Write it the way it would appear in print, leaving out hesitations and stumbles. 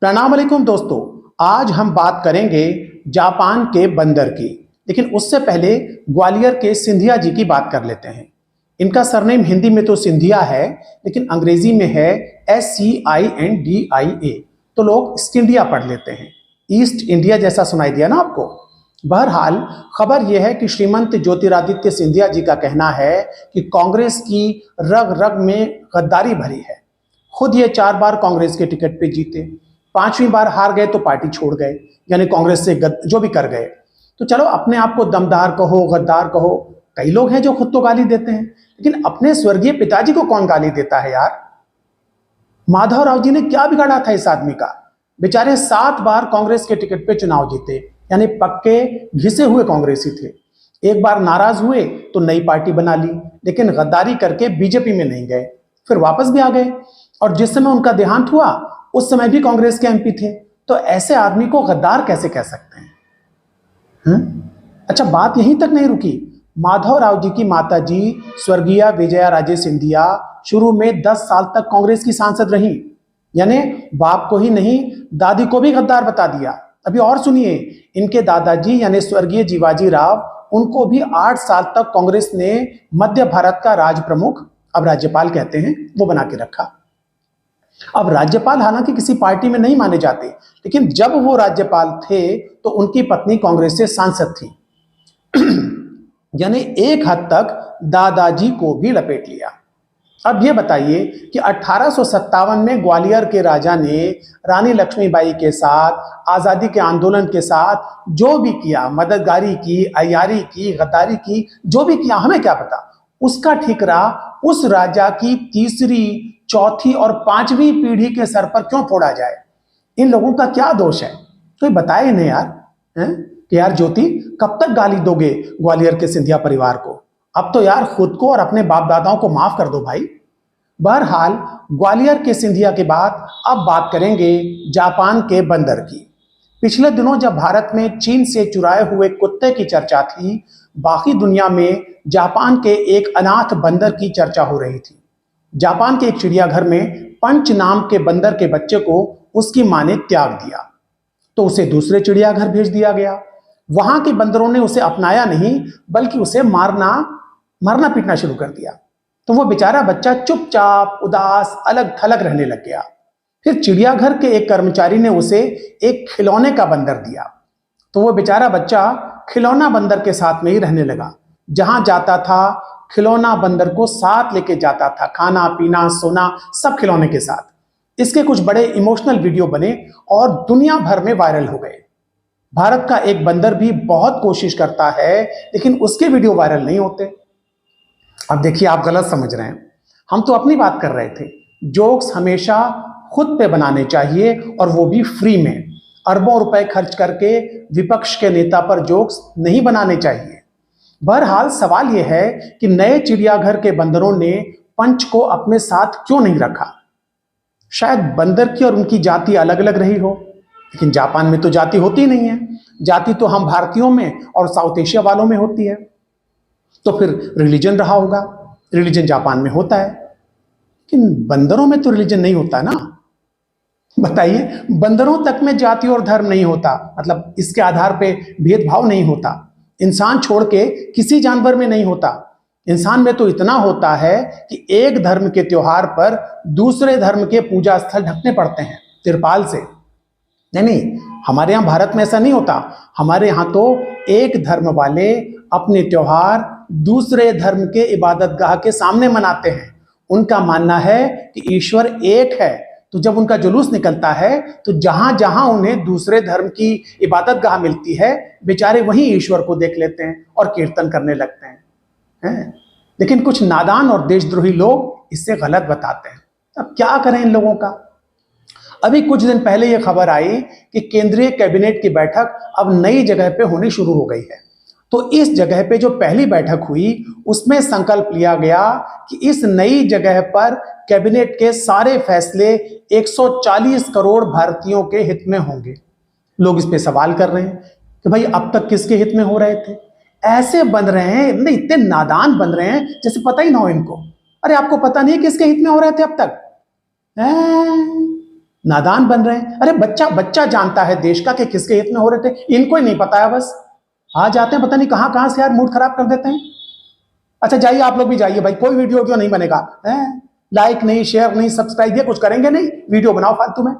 प्रणाम अलैकुम दोस्तों। आज हम बात करेंगे जापान के बंदर की। लेकिन उससे पहले ग्वालियर के सिंधिया जी की बात कर लेते हैं। इनका सरनेम हिंदी में तो सिंधिया है, लेकिन अंग्रेजी में है SCINDIA। तो लोग ईस्ट इंडिया पढ़ लेते हैं। ईस्ट इंडिया जैसा सुनाई दिया ना आपको। बहरहाल खबर यह है कि श्रीमंत ज्योतिरादित्य सिंधिया जी का कहना है कि कांग्रेस की रग रग में गद्दारी भरी है। खुद ये 4 बार कांग्रेस के टिकट पे जीते, 5वीं बार हार गए तो पार्टी छोड़ गए, यानी कांग्रेस से जो भी कर गए। तो चलो अपने आप को दमदार कहो, गद्दार कहो, कई लोग हैं जो खुद तो गाली देते हैं, लेकिन अपने स्वर्गीय पिताजी को कौन गाली देता है यार। माधवराव जी ने क्या बिगाड़ा था इस आदमी का। बेचारे 7 बार कांग्रेस के टिकट पे चुनाव जीते, यानी पक्के घिसे हुए कांग्रेसी थे। एक बार नाराज हुए तो नई पार्टी बना ली, लेकिन गद्दारी करके बीजेपी में नहीं गए, फिर वापस भी आ गए। और जिस समय उनका देहांत हुआ उस समय भी कांग्रेस के MP थे। तो ऐसे आदमी को गद्दार कैसे कह सकते हैं? अच्छा, बात यहीं तक नहीं रुकी। माधवराव जी की माताजी स्वर्गीय विजया राजे सिंधिया शुरू में 10 साल तक कांग्रेस की सांसद रही, यानी बाप को ही नहीं दादी को भी गद्दार बता दिया। अभी और सुनिए, इनके दादाजी यानी स्वर्गीय जीवाजी राव, उनको भी 8 साल तक कांग्रेस ने मध्य भारत का राज प्रमुख, अब राज्यपाल कहते हैं, वो बना के रखा। अब राज्यपाल हालांकि किसी पार्टी में नहीं माने जाते, लेकिन जब वो राज्यपाल थे तो उनकी पत्नी कांग्रेस से सांसद थी। यानी एक हद तक दादाजी को भी लपेट लिया। अब ये बताइए कि 1857 में ग्वालियर के राजा ने रानी लक्ष्मीबाई के साथ, आजादी के आंदोलन के साथ जो भी किया, मददगारी की, अय्यारी की, गद्दारी की, जो भी किया, हमें क्या पता, उसका ठिकरा उस राजा की तीसरी, चौथी और 5वीं पीढ़ी के सर पर क्यों फोड़ा जाए? इन लोगों का क्या दोष है? तो बताए इन्हें यार, कि यार ज्योति, कब तक गाली दोगे ग्वालियर के सिंधिया परिवार को? अब तो यार खुद को और अपने बाप दादाओं को माफ कर दो भाई। बहरहाल ग्वालियर के सिंधिया के बाद अब बात करेंगे जापान के बंदर की। पिछले दिनों जब भारत में चीन से चुराए हुए कुत्ते की चर्चा थी, बाकी दुनिया में जापान के एक अनाथ बंदर की चर्चा हो रही थी। जापान के एक चिड़ियाघर में पंच नाम के बंदर के बच्चे को उसकी मां ने त्याग दिया, तो उसे दूसरे चिड़ियाघर भेज दिया गया। वहां के बंदरों ने उसे अपनाया नहीं, बल्कि उसे मारना पीटना शुरू कर दिया। तो वो बेचारा बच्चा चुपचाप, उदास, अलग थलग रहने लग गया। फिर चिड़ियाघर के एक कर्मचारी ने उसे एक खिलौने का बंदर दिया, तो वो बेचारा बच्चा खिलौना बंदर के साथ में ही रहने लगा। जहां जाता था खिलौना बंदर को साथ लेके जाता था, खाना पीना सोना सब खिलौने के साथ। इसके कुछ बड़े इमोशनल वीडियो बने और दुनिया भर में वायरल हो गए। भारत का एक बंदर भी बहुत कोशिश करता है, लेकिन उसके वीडियो वायरल नहीं होते। अब देखिए, आप गलत समझ रहे हैं, हम तो अपनी बात कर रहे थे। जोक्स हमेशा खुद पे बनाने चाहिए, और वो भी फ्री में। अरबों रुपए खर्च करके विपक्ष के नेता पर जोक्स नहीं बनाने चाहिए। बहरहाल सवाल यह है कि नए चिड़ियाघर के बंदरों ने पंच को अपने साथ क्यों नहीं रखा? शायद बंदर की और उनकी जाति अलग अलग रही हो, लेकिन जापान में तो जाति होती नहीं है। जाति तो हम भारतीयों में और साउथ एशिया वालों में होती है। तो फिर रिलीजन रहा होगा, रिलीजन जापान में होता है, लेकिन बंदरों में तो रिलीजन नहीं होता ना। बताइए, बंदरों तक में जाति और धर्म नहीं होता, मतलब इसके आधार पे भेदभाव नहीं होता। इंसान छोड़ के किसी जानवर में नहीं होता। इंसान में तो इतना होता है कि एक धर्म के त्योहार पर दूसरे धर्म के पूजा स्थल ढकने पड़ते हैं तिरपाल से। नहीं, हमारे यहाँ भारत में ऐसा नहीं होता। हमारे यहाँ तो एक धर्म वाले अपने त्योहार दूसरे धर्म के इबादतगाह के सामने मनाते हैं। उनका मानना है कि ईश्वर एक है, तो जब उनका जुलूस निकलता है तो जहां जहां उन्हें दूसरे धर्म की इबादतगाह मिलती है, बेचारे वहीं ईश्वर को देख लेते हैं और कीर्तन करने लगते हैं। लेकिन कुछ नादान और देशद्रोही लोग इससे गलत बताते हैं। अब क्या करें इन लोगों का? अभी कुछ दिन पहले यह खबर आई कि केंद्रीय कैबिनेट की बैठक अब नई जगह पे होनी शुरू हो गई है। तो इस जगह पे जो पहली बैठक हुई, उसमें संकल्प लिया गया कि इस नई जगह पर कैबिनेट के सारे फैसले 140 करोड़ भारतीयों के हित में होंगे। लोग इस पे सवाल कर रहे हैं कि भाई अब तक किसके हित में हो रहे थे? ऐसे बन रहे हैं, इतने नादान बन रहे हैं जैसे पता ही ना हो इनको। अरे आपको पता नहीं है किसके हित में हो रहे थे अब तक? नादान बन रहे हैं। अरे बच्चा बच्चा जानता है देश का कि किसके हित में हो रहे थे, इनको ही नहीं पता है। बस आ जाते हैं, पता नहीं कहां कहां से यार मूड खराब कर देते हैं। अच्छा जाइए, आप लोग भी जाइए भाई, कोई वीडियो क्यों नहीं बनेगा है? लाइक नहीं, शेयर नहीं, सब्सक्राइब, ये कुछ करेंगे नहीं, वीडियो बनाओ फालतू में।